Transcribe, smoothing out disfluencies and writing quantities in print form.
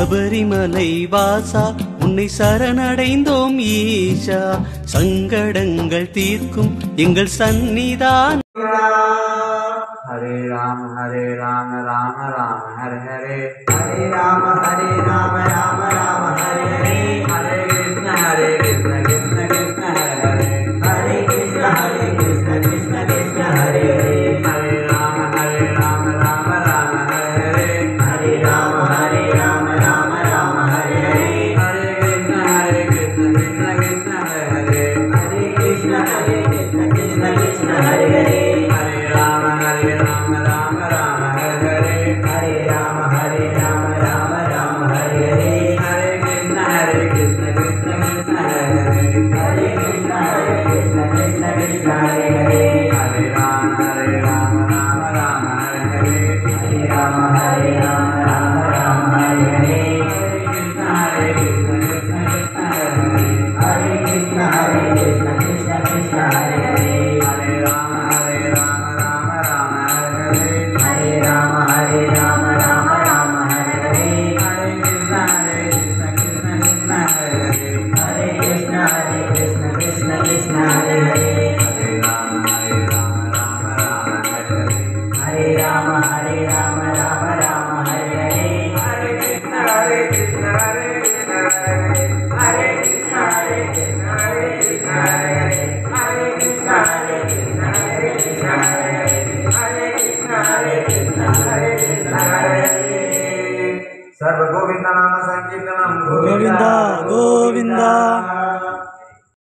சபரிமலை வாசா உன்னை சரணடைந்தோம் ஈஷா, சங்கடங்கள் தீர்க்கும் எங்கள் சந்நிதான். हरे राम राम राम हरे हरे, हरे राम राम राम हरे हरे, हरे कृष्ण कृष्ण कृष्ण हरे हरे, हरे कृष्ण कृष्ण कृष्ण हरे हरे, हरे राम राम राम हरे हरे, हरे राम राम हरे हरे, हरे कृष्ण कृष्ण कृष्ण हरे हरे, हरे कृष्ण कृष्ण कृष्ण हरे हरे, हरे राम राम हरे हरे, हरे राम राम हरे हरे, हरे कृष्ण कृष्ण कृष्ण हरे हरे, हरे कृष्ण कृष्ण कृष्ण हरे